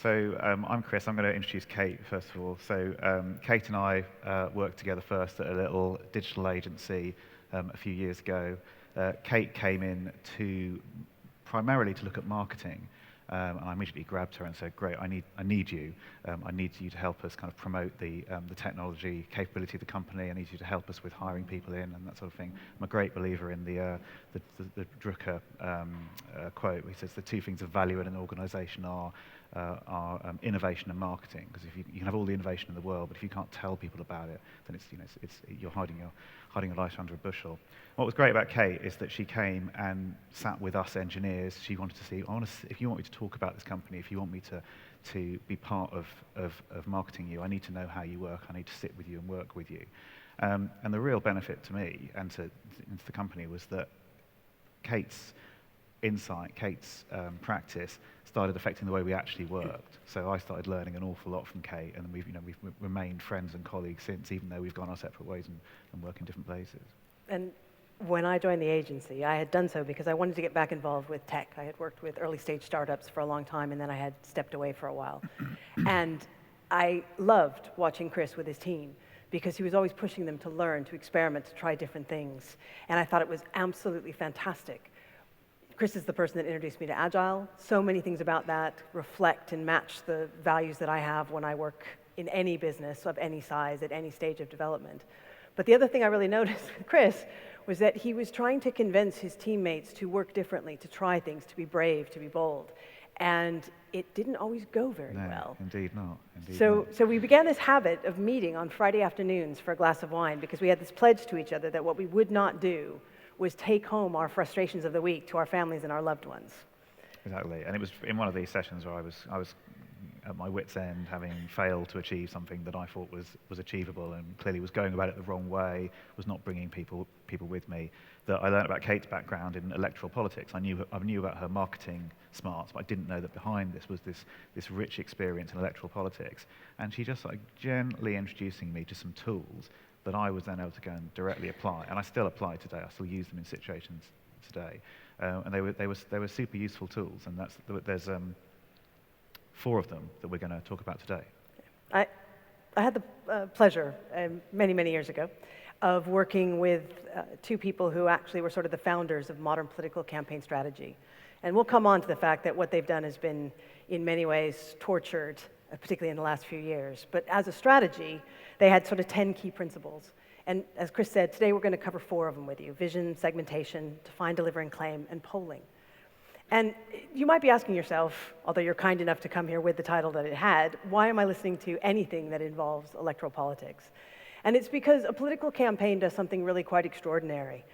So I'm Chris. I'm going to introduce Kate first of all. So Kate and I worked together first at a little digital agency a few years ago. Kate came in primarily to look at marketing, and I immediately grabbed her and said, "Great, I need you. I need you to help us kind of promote the technology capability of the company. I need you to help us with hiring people in and that sort of thing." I'm a great believer in the Drucker quote. He says the two things of value in an organisation are innovation and marketing. Because if you can have all the innovation in the world, but if you can't tell people about it, then you're hiding your light under a bushel. What was great about Kate is that she came and sat with us engineers. She wanted to see, if you want me to talk about this company, if you want me to be part of marketing you, I need to know how you work. I need to sit with you and work with you. And the real benefit to me and to the company was that Kate's insight, Kate's practice started affecting the way we actually worked. So I started learning an awful lot from Kate, and we've remained friends and colleagues since, even though we've gone our separate ways and work in different places. And when I joined the agency, I had done so because I wanted to get back involved with tech. I had worked with early stage startups for a long time, and then I had stepped away for a while. And I loved watching Chris with his team, because he was always pushing them to learn, to experiment, to try different things. And I thought it was absolutely fantastic. Chris is the person that introduced me to Agile. So many things about that reflect and match the values that I have when I work in any business of any size at any stage of development. But the other thing I really noticed with Chris was that he was trying to convince his teammates to work differently, to try things, to be brave, to be bold. And it didn't always go very well. Indeed not. So we began this habit of meeting on Friday afternoons for a glass of wine, because we had this pledge to each other that what we would not do was take home our frustrations of the week to our families and our loved ones. Exactly, and it was in one of these sessions where I was at my wit's end, having failed to achieve something that I thought was achievable, and clearly was going about it the wrong way, was not bringing people with me, that I learned about Kate's background in electoral politics. I knew about her marketing smarts, but I didn't know that behind this was this rich experience in electoral politics. And she just gently introducing me to some tools that I was then able to go and directly apply, and I still apply today. I still use them in situations today, and they were super useful tools. And there's 4 of them that we're going to talk about today. I had the pleasure many years ago of working with 2 people who actually were sort of the founders of modern political campaign strategy, and we'll come on to the fact that what they've done has been in many ways tortured, particularly in the last few years. But as a strategy, they had sort of 10 key principles. And as Chris said, today we're going to cover 4 of them with you: vision, segmentation, define, deliver, and claim, and polling. And you might be asking yourself, although you're kind enough to come here with the title that it had, why am I listening to anything that involves electoral politics? And it's because a political campaign does something really quite extraordinary.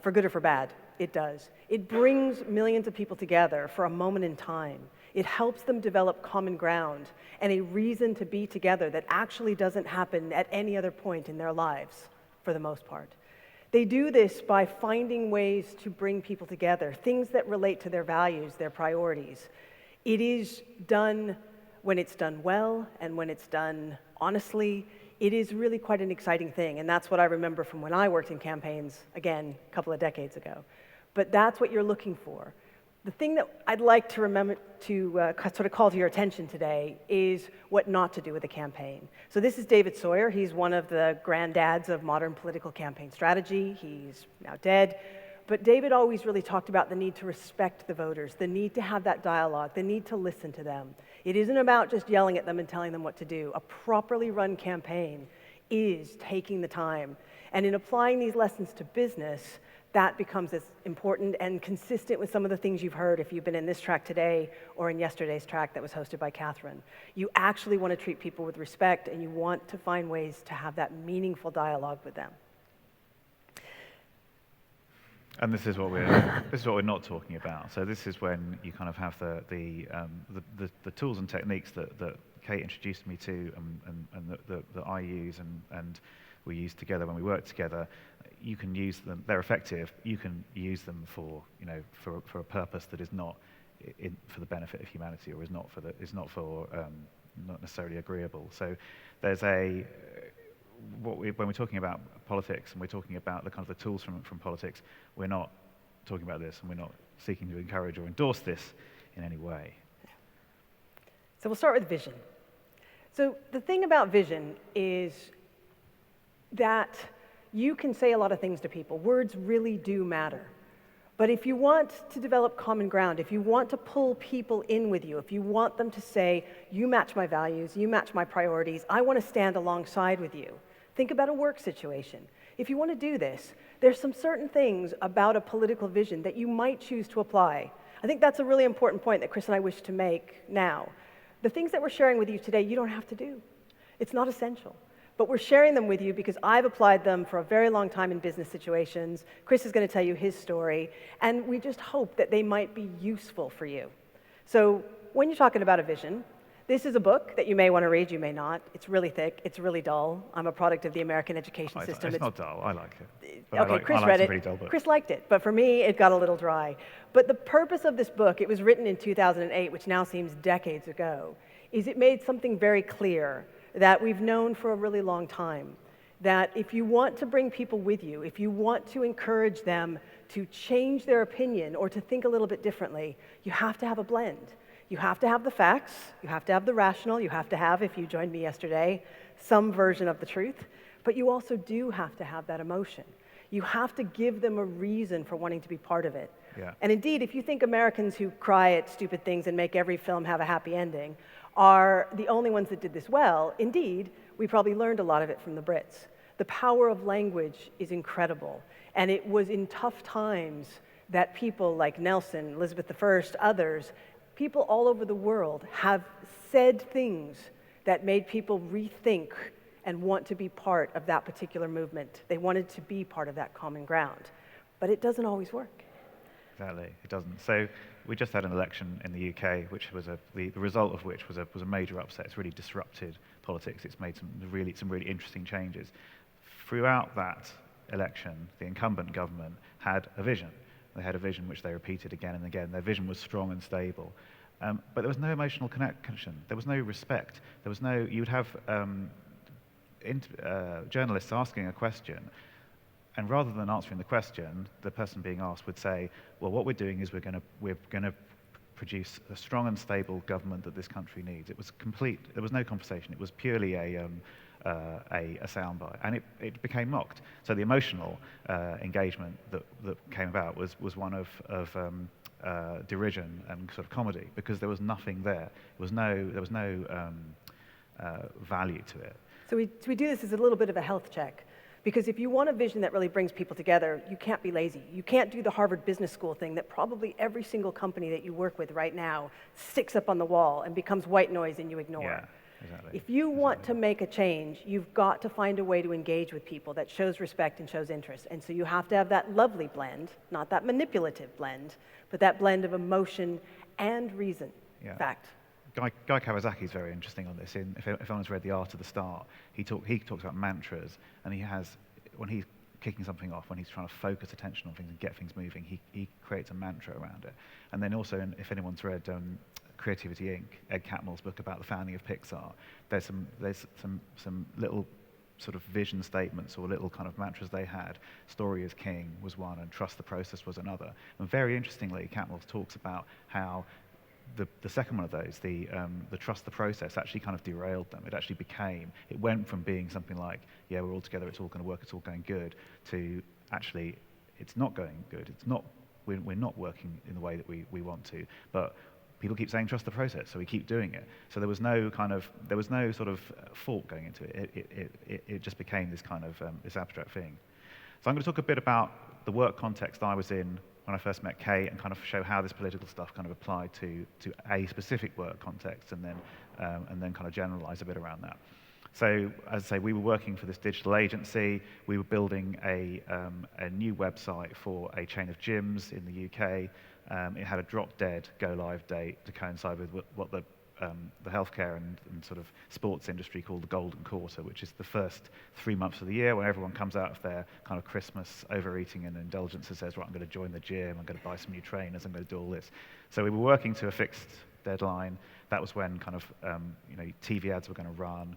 For good or for bad, it does. It brings millions of people together for a moment in time. It helps them develop common ground and a reason to be together that actually doesn't happen at any other point in their lives, for the most part. They do this by finding ways to bring people together, things that relate to their values, their priorities. It is done when it's done well, and when it's done honestly. It is really quite an exciting thing, and that's what I remember from when I worked in campaigns, again, a couple of decades ago. But that's what you're looking for. The thing that I'd like to remember to sort of call to your attention today is what not to do with a campaign. So this is David Sawyer. He's one of the granddads of modern political campaign strategy. He's now dead. But David always really talked about the need to respect the voters, the need to have that dialogue, the need to listen to them. It isn't about just yelling at them and telling them what to do. A properly run campaign is taking the time. And in applying these lessons to business, that becomes as important and consistent with some of the things you've heard if you've been in this track today or in yesterday's track that was hosted by Catherine. You actually want to treat people with respect, and you want to find ways to have that meaningful dialogue with them. And this is what we're not talking about. So this is when you kind of have the tools and techniques that Kate introduced me to, and that I use and we use together when we work together. You can use them; they're effective. You can use them for a purpose that is not for the benefit of humanity, or is not for not necessarily agreeable. So there's when we're talking about politics and we're talking about the kind of the tools from politics, we're not talking about this, and we're not seeking to encourage or endorse this in any way. So we'll start with vision. So the thing about vision is that you can say a lot of things to people. Words really do matter. But if you want to develop common ground, if you want to pull people in with you, if you want them to say, you match my values, you match my priorities, I want to stand alongside with you. Think about a work situation. If you want to do this, there's some certain things about a political vision that you might choose to apply. I think that's a really important point that Chris and I wish to make now. The things that we're sharing with you today, you don't have to do. It's not essential. But we're sharing them with you because I've applied them for a very long time in business situations. Chris is going to tell you his story, and we just hope that they might be useful for you. So when you're talking about a vision, this is a book that you may want to read, you may not. It's really thick, it's really dull. I'm a product of the American education system. It's not dull, I like it. But Okay, Chris read it. Chris liked it, but for me, it got a little dry. But the purpose of this book, it was written in 2008, which now seems decades ago, is it made something very clear that we've known for a really long time, that if you want to bring people with you, if you want to encourage them to change their opinion or to think a little bit differently, you have to have a blend. You have to have the facts, you have to have the rational, you have to have, if you joined me yesterday, some version of the truth, but you also do have to have that emotion. You have to give them a reason for wanting to be part of it. Yeah. And indeed, if you think Americans who cry at stupid things and make every film have a happy ending are the only ones that did this well, indeed, we probably learned a lot of it from the Brits. The power of language is incredible. And it was in tough times that people like Nelson, Elizabeth I, others, people all over the world have said things that made people rethink and want to be part of that particular movement. They wanted to be part of that common ground. But it doesn't always work. Exactly, it doesn't. So we just had an election in the UK, which was the result of which was a major upset. It's really disrupted politics. It's made some really interesting changes. Throughout that election, the incumbent government had a vision. They had a vision which they repeated again and again. Their vision was strong and stable. But there was no emotional connection. There was no respect. There was no. You would have journalists asking a question, and rather than answering the question, the person being asked would say, well, what we're doing is we're going to produce a strong and stable government that this country needs. It was complete. There was no conversation. It was purely a soundbite, and it became mocked. So the emotional engagement that came about was one of derision and sort of comedy, because there was nothing there. There was no value to it. So we do this as a little bit of a health check. Because if you want a vision that really brings people together, you can't be lazy. You can't do the Harvard Business School thing that probably every single company that you work with right now sticks up on the wall and becomes white noise and you ignore. Yeah, exactly. If you want to make a change, you've got to find a way to engage with people that shows respect and shows interest. And so you have to have that lovely blend, not that manipulative blend, but that blend of emotion and reason. Yeah. Fact. Guy Kawasaki is very interesting on this. If anyone's read The Art of the Start, he talks about mantras, and when he's kicking something off, when he's trying to focus attention on things and get things moving, he creates a mantra around it. And then also, if anyone's read Creativity Inc., Ed Catmull's book about the founding of Pixar, there's some little sort of vision statements or little kind of mantras they had. Story is king was one, and trust the process was another. And very interestingly, Catmull talks about how the second one of those, the trust the process, actually kind of derailed them. It went from being something like, yeah, we're all together, it's all going to work, it's all going good, to actually, it's not going good. We're not working in the way that we want to, but people keep saying trust the process, so we keep doing it. So there was no sort of thought going into it. It just became this kind of this abstract thing. So I'm going to talk a bit about the work context I was in when I first met Kate, and kind of show how this political stuff kind of applied to a specific work context, and then kind of generalize a bit around that. So, as I say, we were working for this digital agency. We were building a new website for a chain of gyms in the UK. It had a drop-dead go-live date to coincide with what the healthcare and sort of sports industry called the golden quarter, which is the first 3 months of the year when everyone comes out of their kind of Christmas overeating and indulgence and says, right, I'm going to join the gym, I'm going to buy some new trainers, I'm going to do all this. So we were working to a fixed deadline. That was when kind of TV ads were going to run,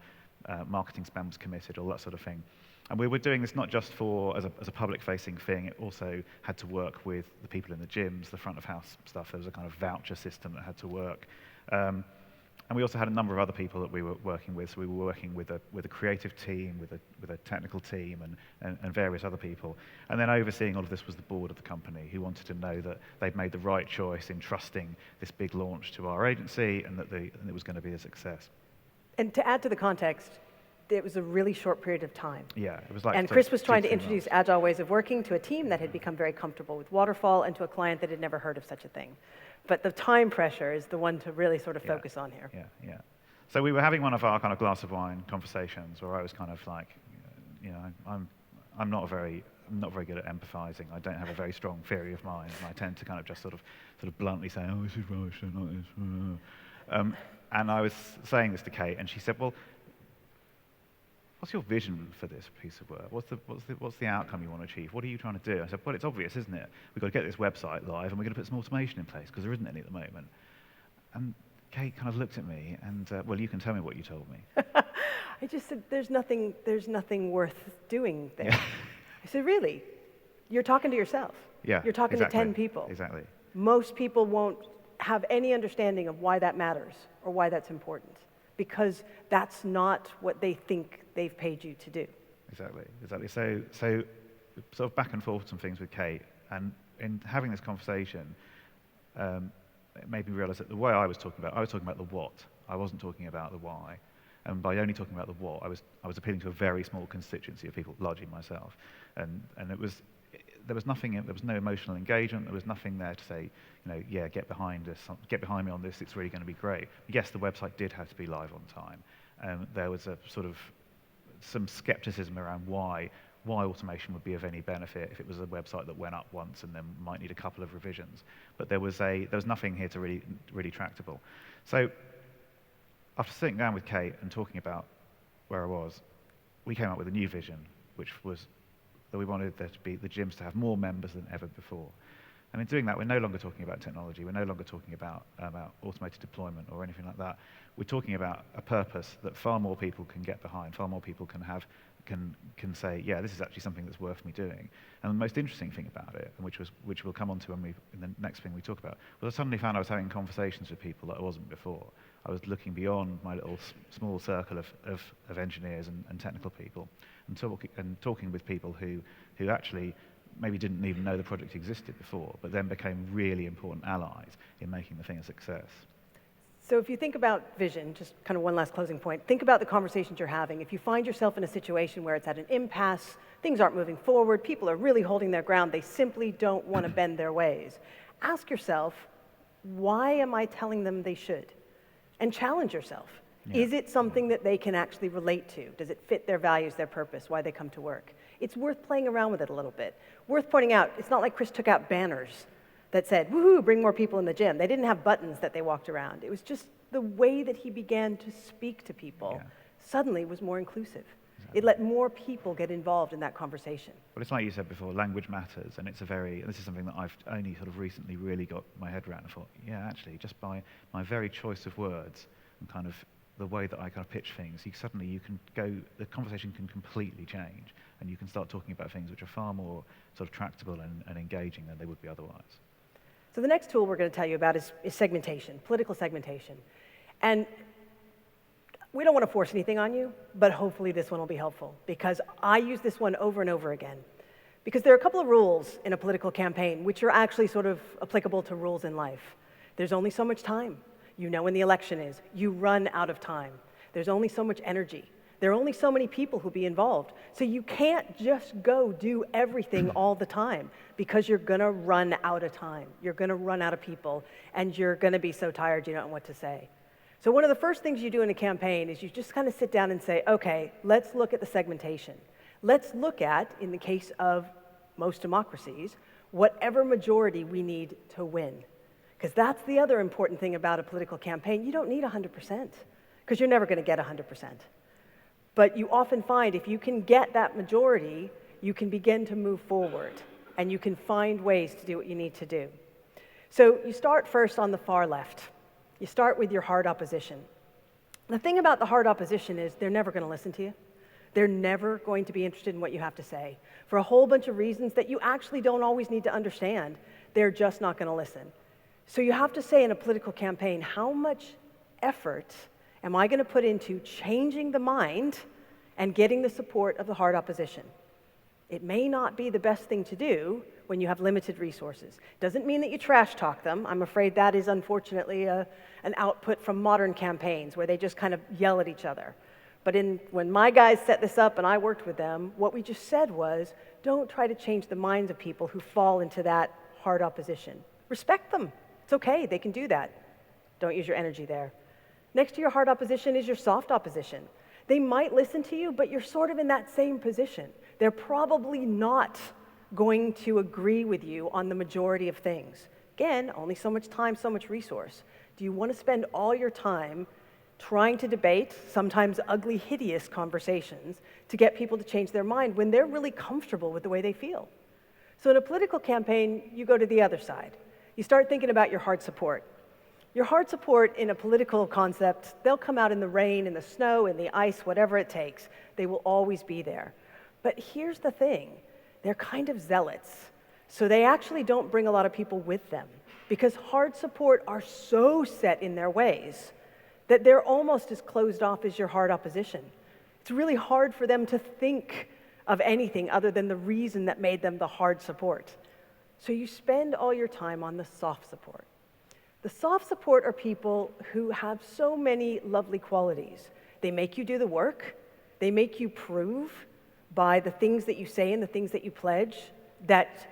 marketing spend was committed, all that sort of thing. And we were doing this not just as a public-facing thing, it also had to work with the people in the gyms, the front-of-house stuff. There was a kind of voucher system that had to work. And we also had a number of other people that we were working with. So we were working with a creative team, with a technical team, and various other people. And then overseeing all of this was the board of the company, who wanted to know that they'd made the right choice in trusting this big launch to our agency, and that it was going to be a success. And to add to the context, it was a really short period of time. Yeah, it was like. And Chris was trying to introduce agile ways of working to a team that had become very comfortable with waterfall, and to a client that had never heard of such a thing. But the time pressure is the one to really sort of focus on here. Yeah. So we were having one of our kind of glass of wine conversations where I was kind of like, I'm not very good at empathizing. I don't have a very strong theory of mind, and I tend to kind of just sort of bluntly say, oh, this is rubbish, not this. And I was saying this to Kate, and she said, well, what's your vision for this piece of work? What's the outcome you want to achieve? What are you trying to do? I said, well, it's obvious, isn't it? We've got to get this website live, and we're going to put some automation in place, because there isn't any at the moment. And Kate kind of looked at me, and, well, you can tell me what you told me. I just said, there's nothing worth doing there. Yeah. I said, really? You're talking to yourself. Yeah, You're talking to 10 people. Exactly. Most people won't have any understanding of why that matters or why that's important, because that's not what they think they've paid you to do. Exactly. So sort of back and forth some things with Kate, and in having this conversation, it made me realize that the way I was talking about the what. I wasn't talking about the why. And by only talking about the what, I was appealing to a very small constituency of people, largely myself. And there was no emotional engagement. There was nothing there to say, yeah, get behind us, get behind me on this. It's really going to be great. Yes, the website did have to be live on time. There was a sort of some skepticism around why automation would be of any benefit if it was a website that went up once and then might need a couple of revisions. But there was nothing here to really tractable. So after sitting down with Kate and talking about where I was, we came up with a new vision, which was that we wanted there to be the gyms to have more members than ever before. And in doing that, we're no longer talking about technology. We're no longer talking about automated deployment or anything like that. We're talking about a purpose that far more people can get behind, far more people can say, yeah, this is actually something that's worth me doing. And the most interesting thing about it, and which we'll come on to in the next thing we talk about, was I suddenly found I was having conversations with people that I wasn't before. I was looking beyond my little small circle of engineers and technical people, and talking with people who actually maybe didn't even know the project existed before, but then became really important allies in making the thing a success. So if you think about vision, just kind of one last closing point, think about the conversations you're having. If you find yourself in a situation where it's at an impasse, things aren't moving forward, people are really holding their ground, they simply don't want to bend their ways, ask yourself, why am I telling them they should? And challenge yourself. Yeah. Is it something that they can actually relate to? Does it fit their values, their purpose, why they come to work? It's worth playing around with it a little bit. Worth pointing out, it's not like Chris took out banners that said, woohoo, bring more people in the gym. They didn't have buttons that they walked around. It was just the way that he began to speak to people suddenly was more inclusive. Exactly. It let more people get involved in that conversation. Well, it's like you said before, language matters, and this is something that I've only sort of recently really got my head around and thought, yeah, actually, just by my very choice of words and kind of the way that I kind of pitch things, the conversation can completely change, and you can start talking about things which are far more sort of tractable and engaging than they would be otherwise. So the next tool we're going to tell you about is segmentation, political segmentation. And we don't want to force anything on you, but hopefully this one will be helpful, because I use this one over and over again. Because there are a couple of rules in a political campaign which are actually sort of applicable to rules in life. There's only so much time. You know when the election is. You run out of time. There's only so much energy. There are only so many people who'll be involved. So you can't just go do everything all the time, because you're going to run out of time. You're going to run out of people, and you're going to be so tired you don't know what to say. So one of the first things you do in a campaign is you just kind of sit down and say, okay, let's look at the segmentation. Let's look at, in the case of most democracies, whatever majority we need to win. Because that's the other important thing about a political campaign. You don't need 100%, because you're never going to get 100%. But you often find if you can get that majority, you can begin to move forward, and you can find ways to do what you need to do. So you start first on the far left. You start with your hard opposition. The thing about the hard opposition is they're never going to listen to you. They're never going to be interested in what you have to say. For a whole bunch of reasons that you actually don't always need to understand, they're just not going to listen. So you have to say in a political campaign, how much effort am I going to put into changing the mind and getting the support of the hard opposition? It may not be the best thing to do when you have limited resources. Doesn't mean that you trash talk them. I'm afraid that is unfortunately an output from modern campaigns where they just kind of yell at each other. But when my guys set this up and I worked with them, what we just said was, don't try to change the minds of people who fall into that hard opposition. Respect them. It's okay, they can do that. Don't use your energy there. Next to your hard opposition is your soft opposition. They might listen to you, but you're sort of in that same position. They're probably not going to agree with you on the majority of things. Again, only so much time, so much resource. Do you want to spend all your time trying to debate, sometimes ugly, hideous conversations, to get people to change their mind when they're really comfortable with the way they feel? So in a political campaign, you go to the other side. You start thinking about your hard support. Your hard support in a political concept, they'll come out in the rain, in the snow, in the ice, whatever it takes. They will always be there. But here's the thing. They're kind of zealots. So they actually don't bring a lot of people with them because hard support are so set in their ways that they're almost as closed off as your hard opposition. It's really hard for them to think of anything other than the reason that made them the hard support. So you spend all your time on the soft support. The soft support are people who have so many lovely qualities. They make you do the work. They make you prove by the things that you say and the things that you pledge that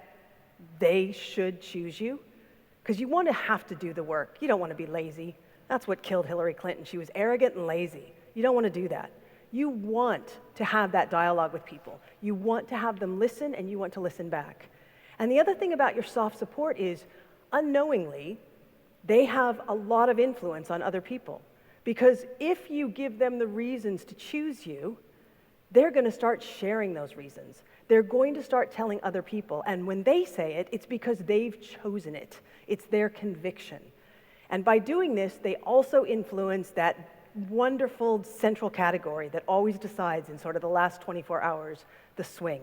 they should choose you. Because you want to have to do the work. You don't want to be lazy. That's what killed Hillary Clinton. She was arrogant and lazy. You don't want to do that. You want to have that dialogue with people. You want to have them listen, and you want to listen back. And the other thing about your soft support is, unknowingly, they have a lot of influence on other people. Because if you give them the reasons to choose you, they're going to start sharing those reasons. They're going to start telling other people. And when they say it, it's because they've chosen it. It's their conviction. And by doing this, they also influence that wonderful central category that always decides in sort of the last 24 hours, the swing.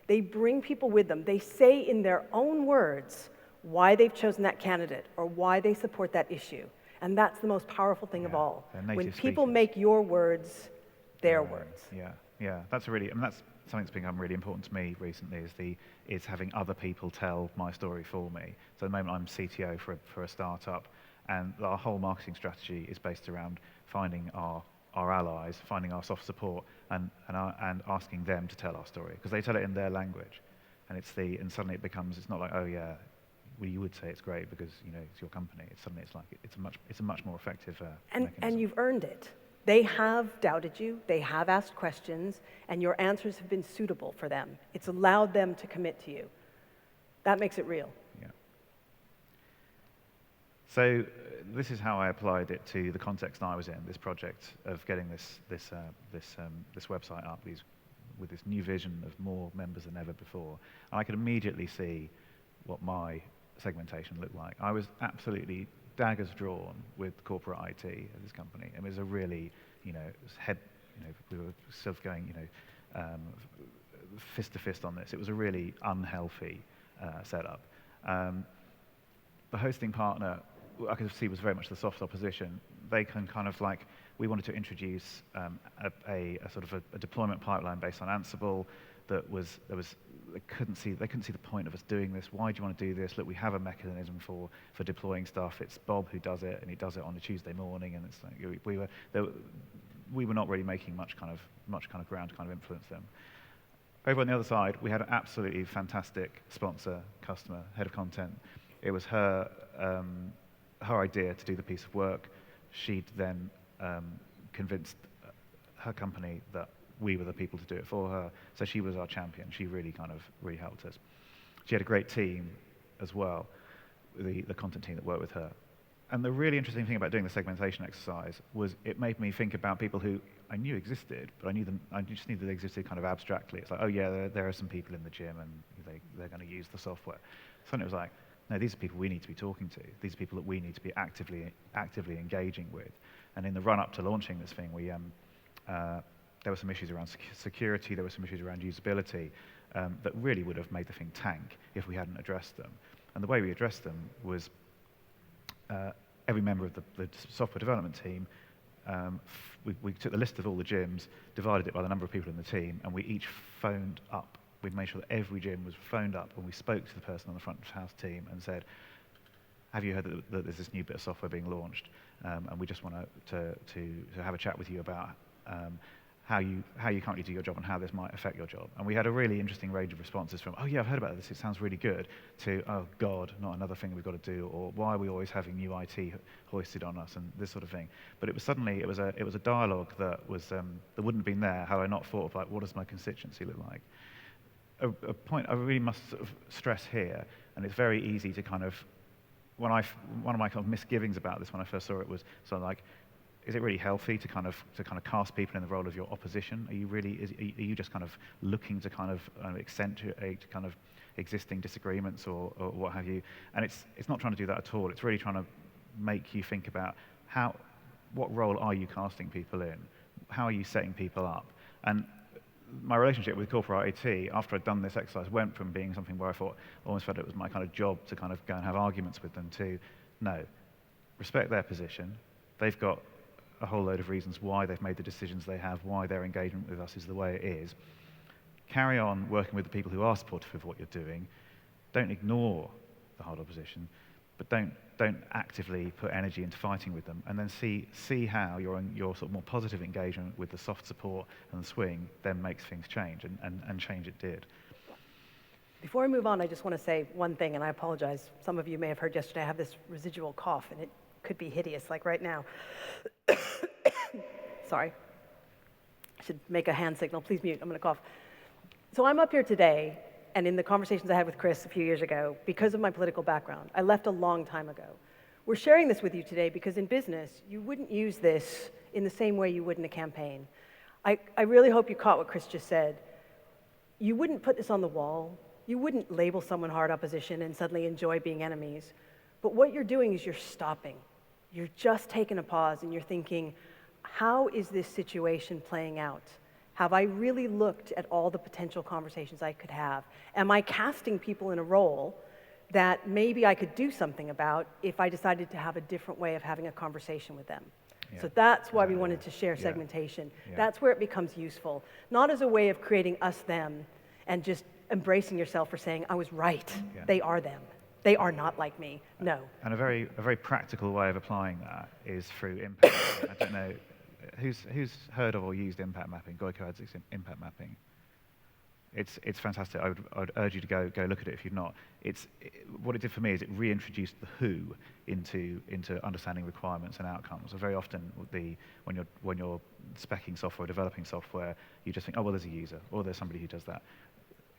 They bring people with them. They say in their own words why they've chosen that candidate or why they support that issue. And that's the most powerful thing of all. When people speakers. make your words their words. Yeah, that's that's something that's become really important to me recently is having other people tell my story for me. So at the moment I'm CTO for a startup, and our whole marketing strategy is based around finding our allies, finding our soft support, and asking them to tell our story, because they tell it in their language, and suddenly it's not like, oh yeah, well, you would say it's great because it's your company. It's a much more effective mechanism. And you've earned it. They have doubted you, they have asked questions, and your answers have been suitable for them. It's allowed them to commit to you. That makes it real. Yeah. So this is how I applied it to the context I was in, this project of getting this website up with this new vision of more members than ever before. And I could immediately see what my segmentation looked like. I was absolutely daggers drawn with corporate IT at this company. It was a really, we were sort of going, fist to fist on this. It was a really unhealthy setup. The hosting partner, I could see, was very much the soft opposition. They can kind of we wanted to introduce a sort of a deployment pipeline based on Ansible they couldn't see the point of us doing this. Why do you want to do this? Look, we have a mechanism for deploying stuff. It's Bob who does it, and he does it on a Tuesday morning, and it's like we were not really making much kind of ground to kind of influence them. Over on the other side, we had an absolutely fantastic sponsor, customer, head of content. It was her idea to do the piece of work. She'd then convinced her company that we were the people to do it for her. So she was our champion. She really helped us. She had a great team as well, the content team that worked with her. And the really interesting thing about doing the segmentation exercise was it made me think about people who I knew existed, but I just knew that they existed kind of abstractly. It's like, oh yeah, there are some people in the gym and they're going to use the software. Suddenly it was like, No, these are people we need to be talking to. These are people that we need to be actively engaging with. And in the run-up to launching this thing, there were some issues around security, there were some issues around usability that really would have made the thing tank if we hadn't addressed them. And the way we addressed them was every member of the software development team, we took the list of all the gyms, divided it by the number of people in the team, and we each phoned up. We made sure that every gym was phoned up, and we spoke to the person on the front of house team and said, have you heard that there's this new bit of software being launched? And we just want to have a chat with you about how you currently do your job and how this might affect your job. And we had a really interesting range of responses from, oh yeah, I've heard about this, it sounds really good, to, oh God, not another thing we've got to do, or why are we always having new IT hoisted on us, and this sort of thing. But it was a dialogue that wouldn't have been there had I not thought of, like, what does my constituency look like? A point I really must sort of stress here, and it's very easy to kind of, one of my kind of misgivings about this when I first saw it was sort of like, is it really healthy to kind of cast people in the role of your opposition? Are you just kind of looking to kind of accentuate kind of existing disagreements or what have you? And it's not trying to do that at all. It's really trying to make you think about what role are you casting people in? How are you setting people up? And my relationship with corporate IT, after I'd done this exercise, went from being something where I almost felt it was my kind of job to kind of go and have arguments with them to, no, respect their position. They've got a whole load of reasons why they've made the decisions they have, why their engagement with us is the way it is. Carry on working with the people who are supportive of what you're doing. Don't ignore the hard opposition, but don't actively put energy into fighting with them, and then see how your sort of more positive engagement with the soft support and the swing then makes things change, and change it did. Before I move on, I just want to say one thing, and I apologize. Some of you may have heard yesterday I have this residual cough, and it could be hideous, like right now. Sorry. I should make a hand signal. Please mute. I'm going to cough. So I'm up here today, and in the conversations I had with Chris a few years ago, because of my political background, I left a long time ago. We're sharing this with you today because in business, you wouldn't use this in the same way you would in a campaign. I really hope you caught what Chris just said. You wouldn't put this on the wall. You wouldn't label someone hard opposition and suddenly enjoy being enemies. But what you're doing is you're stopping. You're just taking a pause and you're thinking, how is this situation playing out? Have I really looked at all the potential conversations I could have? Am I casting people in a role that maybe I could do something about if I decided to have a different way of having a conversation with them? Yeah. So that's why we wanted to share segmentation. Yeah. That's where it becomes useful. Not as a way of creating us-them and just embracing yourself for saying, I was right, they are them. They are not like me, no. And a very practical way of applying that is through impact. I don't know, who's heard of or used impact mapping, GOTO Amsterdam impact mapping? It's fantastic. I would urge you to go look at it if you've not. What it did for me is it reintroduced the who into understanding requirements and outcomes. So very often when you're speccing software, developing software, you just think, oh well, there's a user or there's somebody who does that.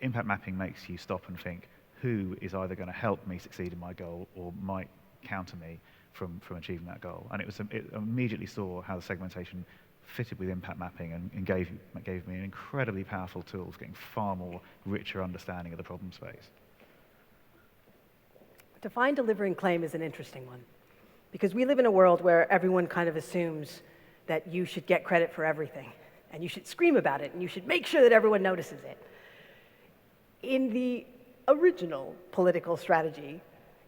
Impact mapping makes you stop and think, who is either going to help me succeed in my goal or might counter me from achieving that goal. And it immediately saw how the segmentation fitted with impact mapping and gave me an incredibly powerful tool for getting far more richer understanding of the problem space. Define, deliver, and claim is an interesting one, because we live in a world where everyone kind of assumes that you should get credit for everything, and you should scream about it, and you should make sure that everyone notices it. In the original political strategy,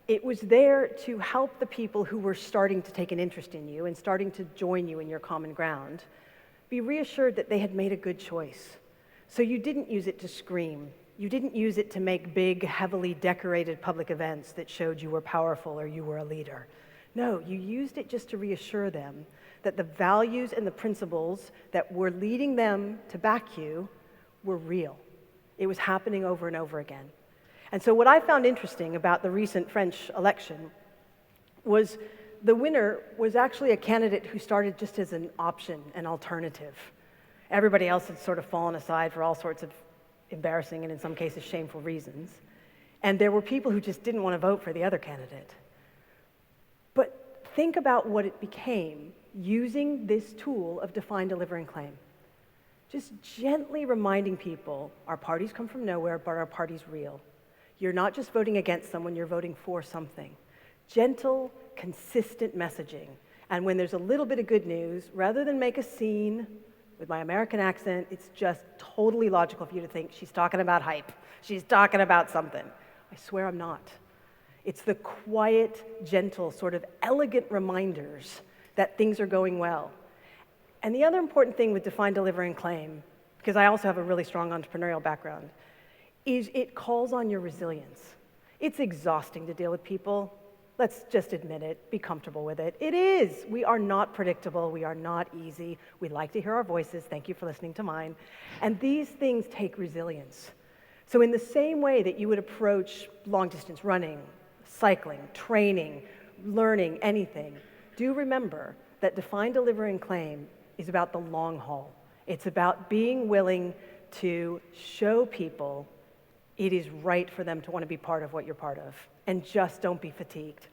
it was there to help the people who were starting to take an interest in you and starting to join you in your common ground be reassured that they had made a good choice. So you didn't use it to scream. You didn't use it to make big, heavily decorated public events that showed you were powerful or you were a leader. No, you used it just to reassure them that the values and the principles that were leading them to back you were real. It was happening over and over again. And so what I found interesting about the recent French election was the winner was actually a candidate who started just as an option, an alternative. Everybody else had sort of fallen aside for all sorts of embarrassing and in some cases shameful reasons. And there were people who just didn't want to vote for the other candidate. But think about what it became using this tool of define, deliver, and claim. Just gently reminding people, our parties come from nowhere, but our party's real. You're not just voting against someone, you're voting for something. Gentle, consistent messaging. And when there's a little bit of good news, rather than make a scene with my American accent, it's just totally logical for you to think she's talking about hype. She's talking about something. I swear I'm not. It's the quiet, gentle, sort of elegant reminders that things are going well. And the other important thing with define, deliver, and claim, because I also have a really strong entrepreneurial background, is it calls on your resilience. It's exhausting to deal with people. Let's just admit it, be comfortable with it. It is. We are not predictable. We are not easy. We like to hear our voices. Thank you for listening to mine. And these things take resilience. So in the same way that you would approach long distance running, cycling, training, learning, anything, do remember that define, deliver, and claim is about the long haul. It's about being willing to show people it is right for them to want to be part of what you're part of. And just don't be fatigued.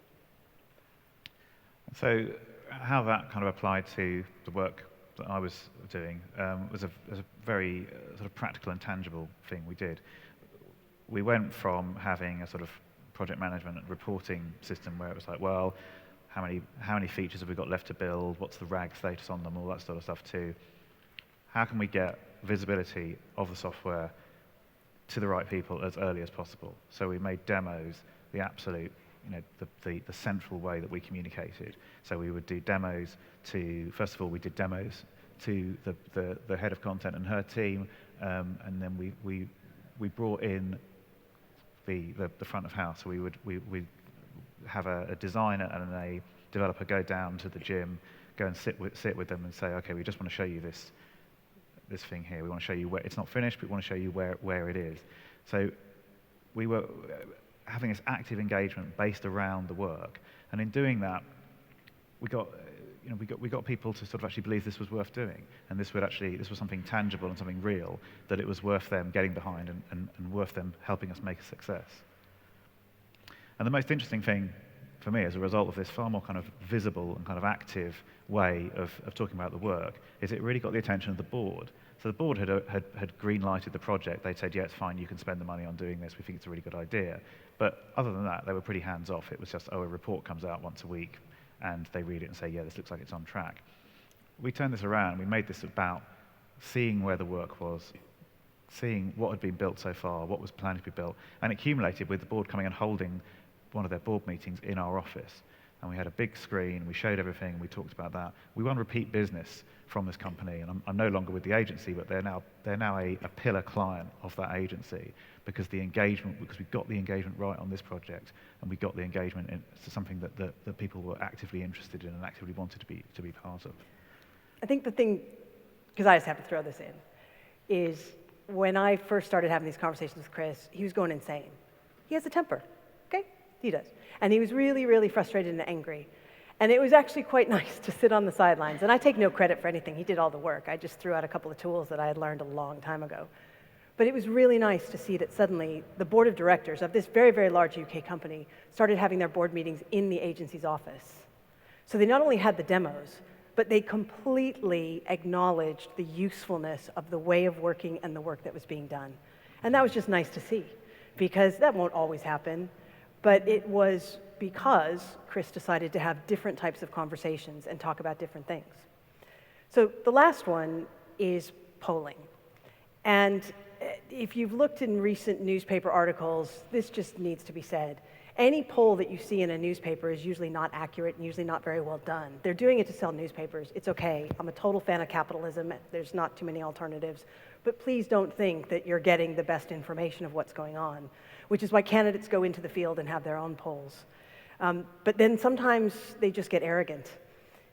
So how that kind of applied to the work that I was doing was a very sort of practical and tangible thing we did. We went from having a sort of project management and reporting system where it was like, well, how many features have we got left to build? What's the RAG status on them? All that sort of stuff to how can we get visibility of the software to the right people as early as possible? So we made demos the absolute, the central way that we communicated. So we would do demos to, first of all, we did demos to the head of content and her team, and then we brought in the front of house. So we have a designer and a developer go down to the gym, go and sit with them and say, okay, we just want to show you this thing here. We want to show you where it's not finished, but we want to show you where it is. So we were having this active engagement based around the work, and in doing that, we got people to sort of actually believe this was worth doing, and this was something tangible and something real, that it was worth them getting behind and worth them helping us make a success. And the most interesting thing for me as a result of this far more kind of visible and kind of active way of talking about the work is it really got the attention of the board. So the board had green-lighted the project. They'd said, yeah, it's fine, you can spend the money on doing this. We think it's a really good idea. But other than that, they were pretty hands-off. It was just, a report comes out once a week, and they read it and say, yeah, this looks like it's on track. We turned this around. We made this about seeing where the work was, seeing what had been built so far, what was planning to be built, and it accumulated with the board coming and holding one of their board meetings in our office. And we had a big screen, we showed everything, we talked about that. We won repeat business from this company, and I'm no longer with the agency, but they're now a pillar client of that agency because we got the engagement right on this project, and we got the engagement into something that people were actively interested in and actively wanted to be part of. I think the thing, because I just have to throw this in, is when I first started having these conversations with Chris, he was going insane. He has a temper, okay? He does. And he was really, really frustrated and angry. And it was actually quite nice to sit on the sidelines. And I take no credit for anything. He did all the work. I just threw out a couple of tools that I had learned a long time ago. But it was really nice to see that suddenly the board of directors of this very, very large UK company started having their board meetings in the agency's office. So they not only had the demos, but they completely acknowledged the usefulness of the way of working and the work that was being done. And that was just nice to see, because that won't always happen. But it was because Chris decided to have different types of conversations and talk about different things. So the last one is polling. And if you've looked in recent newspaper articles, this just needs to be said. Any poll that you see in a newspaper is usually not accurate and usually not very well done. They're doing it to sell newspapers. It's okay. I'm a total fan of capitalism. There's not too many alternatives. But please don't think that you're getting the best information of what's going on, which is why candidates go into the field and have their own polls. But then sometimes they just get arrogant.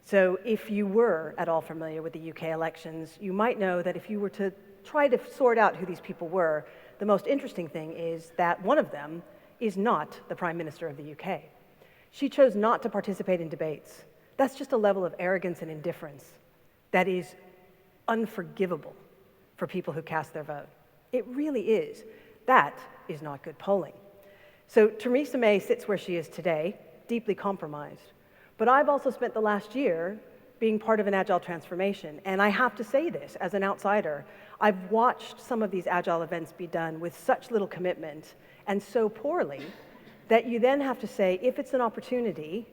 So if you were at all familiar with the UK elections, you might know that if you were to try to sort out who these people were, the most interesting thing is that one of them is not the Prime Minister of the UK. She chose not to participate in debates. That's just a level of arrogance and indifference that is unforgivable for people who cast their vote. It really is. That is not good polling. So Theresa May sits where she is today, deeply compromised. But I've also spent the last year being part of an agile transformation. And I have to say this as an outsider. I've watched some of these agile events be done with such little commitment and so poorly that you then have to say, if it's an opportunity,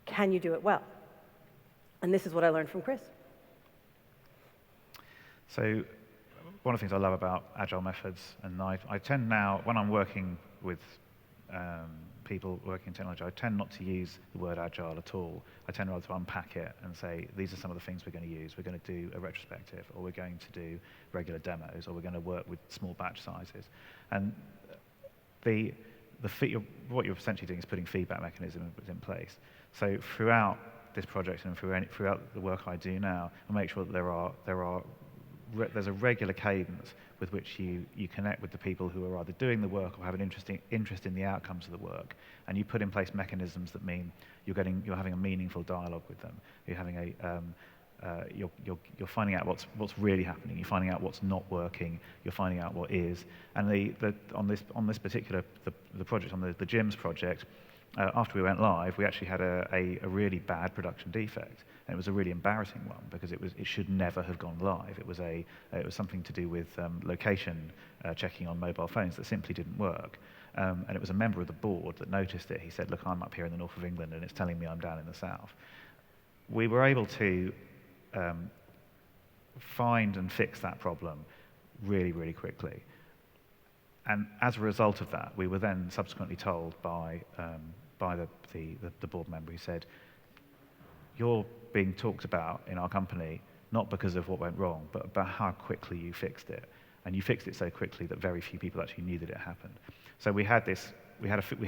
can you do it well? And this is what I learned from Chris. So one of the things I love about agile methods, and I tend now, when I'm working with people working in technology, I tend not to use the word agile at all. I tend rather to unpack it and say, these are some of the things we're going to use. We're going to do a retrospective, or we're going to do regular demos, or we're going to work with small batch sizes. And what you're essentially doing is putting feedback mechanisms in place. So throughout this project and throughout the work I do now, I make sure that there's a regular cadence with which you connect with the people who are either doing the work or have an interest in the outcomes of the work, and you put in place mechanisms that mean you're having a meaningful dialogue with them. You're having you're finding out what's really happening. You're finding out what's not working. You're finding out what is. And on this particular the project, on the gyms project, after we went live, we actually had a really bad production defect, and it was a really embarrassing one because it should never have gone live. It was something to do with location checking on mobile phones that simply didn't work, and it was a member of the board that noticed it. He said, "Look, I'm up here in the north of England, and it's telling me I'm down in the south." We were able to find and fix that problem really, really quickly. And as a result of that, we were then subsequently told by the board member who said, "You're being talked about in our company not because of what went wrong, but about how quickly you fixed it. And you fixed it so quickly that very few people actually knew that it happened." So we had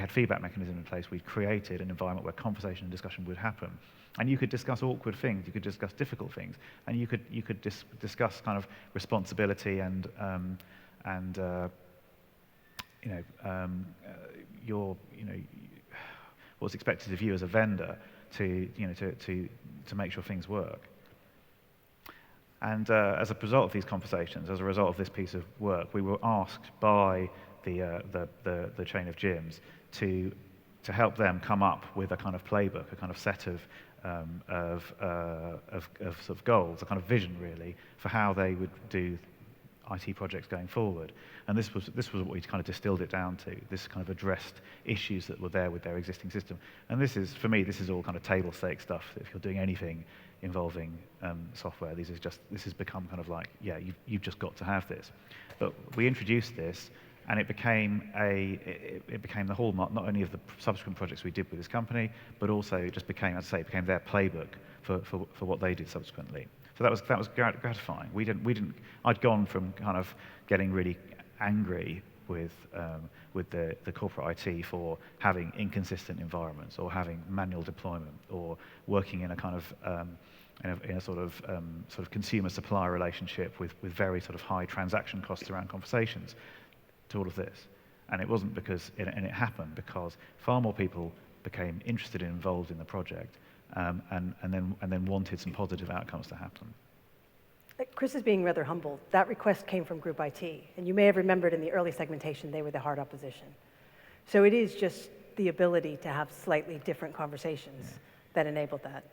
feedback mechanism in place. We'd created an environment where conversation and discussion would happen. And you could discuss awkward things, you could discuss difficult things, and you could discuss kind of responsibility and what's expected of you as a vendor to make sure things work. And as a result of these conversations, as a result of this piece of work, we were asked by the chain of gyms to help them come up with a kind of playbook, a kind of set of sort of goals, a kind of vision really, for how they would do IT projects going forward. And this was what we kind of distilled it down to. This kind of addressed issues that were there with their existing system. And this is, for me, this is all kind of table stake stuff. If you're doing anything involving software, this has become kind of like, yeah, you've just got to have this. But we introduced this, and it became the hallmark not only of the subsequent projects we did with this company, but also it just became, as I say, it became their playbook for what they did subsequently. So that was gratifying. I'd gone from kind of getting really angry with the corporate IT for having inconsistent environments, or having manual deployment, or working in a kind of in a sort of consumer supplier relationship with very sort of high transaction costs around conversations, to all of this. And it wasn't because it happened because far more people became interested and involved in the project. And then wanted some positive outcomes to happen. Chris is being rather humble. That request came from Group IT, and you may have remembered in the early segmentation they were the hard opposition. So it is just the ability to have slightly different conversations that enabled that.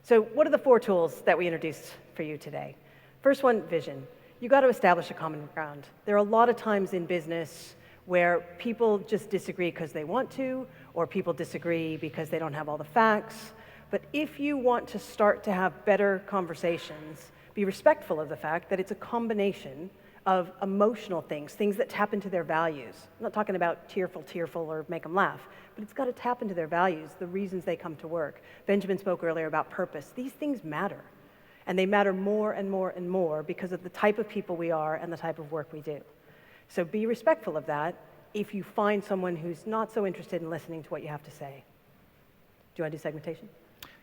So what are the 4 tools that we introduced for you today? First one, vision. You got to establish a common ground. There are a lot of times in business where people just disagree because they want to, or people disagree because they don't have all the facts. But if you want to start to have better conversations, be respectful of the fact that it's a combination of emotional things that tap into their values. I'm not talking about tearful, or make them laugh, but it's got to tap into their values, the reasons they come to work. Benjamin spoke earlier about purpose. These things matter, and they matter more and more and more because of the type of people we are and the type of work we do. So be respectful of that if you find someone who's not so interested in listening to what you have to say. Do you want to do segmentation?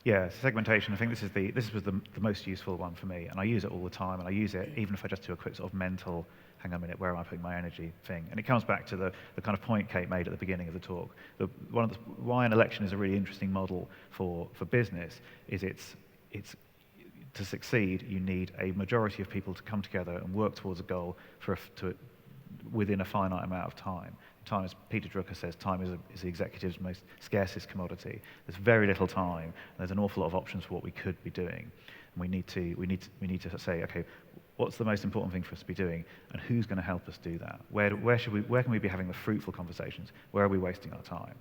Yeah, segmentation, I think this was the most useful one for me, and I use it all the time, and I use it even if I just do a quick sort of mental, hang on a minute, where am I putting my energy thing? And it comes back to the kind of point Kate made at the beginning of the talk. Why an election is a really interesting model for business is it's to succeed, you need a majority of people to come together and work towards a goal within a finite amount of time. Time, as Peter Drucker says, time is the executive's most scarcest commodity. There's very little time, and there's an awful lot of options for what we could be doing. And we need to say, okay, what's the most important thing for us to be doing, and who's going to help us do that? Where can we be having the fruitful conversations? Where are we wasting our time?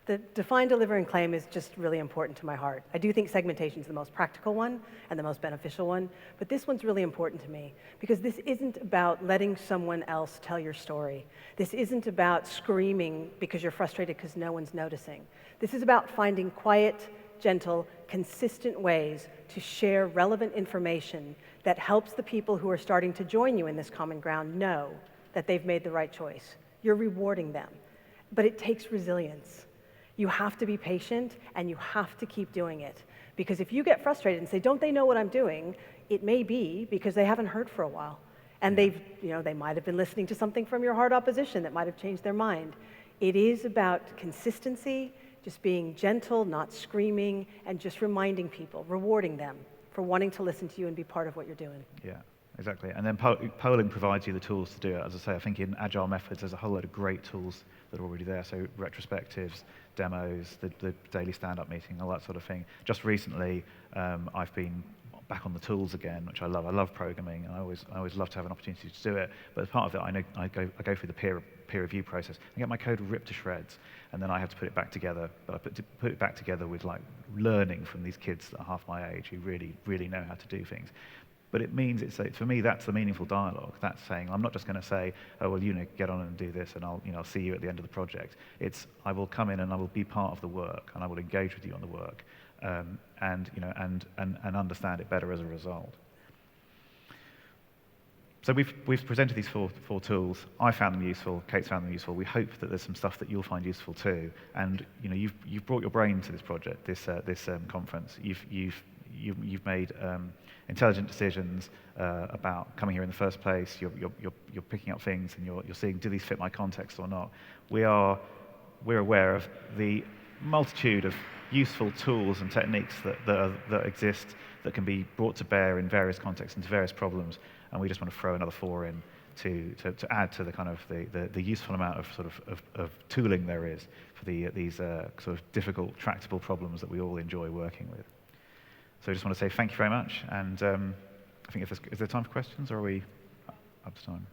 The define, deliver, and claim is just really important to my heart. I do think segmentation is the most practical one and the most beneficial one, but this one's really important to me because this isn't about letting someone else tell your story. This isn't about screaming because you're frustrated because no one's noticing. This is about finding quiet, gentle, consistent ways to share relevant information that helps the people who are starting to join you in this common ground know that they've made the right choice. You're rewarding them, but it takes resilience. You have to be patient, and you have to keep doing it. Because if you get frustrated and say, don't they know what I'm doing? It may be because they haven't heard for a while. And they might have been listening to something from your hard opposition that might have changed their mind. It is about consistency, just being gentle, not screaming, and just reminding people, rewarding them for wanting to listen to you and be part of what you're doing. Yeah, exactly. And then polling provides you the tools to do it. As I say, I think in agile methods, there's a whole load of great tools that are already there. So retrospectives, demos, the daily stand-up meeting, all that sort of thing. Just recently, I've been back on the tools again, which I love. I love programming, and I always love to have an opportunity to do it. But as part of it, I go through the peer review process. I get my code ripped to shreds, and then I have to put it back together. But I put it back together with like learning from these kids that are half my age who really know how to do things. But it means for me, that's the meaningful dialogue. That's saying, I'm not just going to say, oh, well, get on and do this, and I'll see you at the end of the project. I will come in and I will be part of the work, and I will engage with you on the work, and understand it better as a result. So we've presented these four tools. I found them useful. Kate's found them useful. We hope that there's some stuff that you'll find useful too. And you've brought your brain to this project, this conference. You've made intelligent decisions about coming here in the first place. You're picking up things, and you're seeing, do these fit my context or not? We're aware of the multitude of useful tools and techniques that exist that can be brought to bear in various contexts into various problems, and we just want to throw another 4 in to add to the kind of the useful amount of sort of tooling there is for these sort of difficult, tractable problems that we all enjoy working with. So I just want to say thank you very much, and I think is there time for questions, or are we up to time?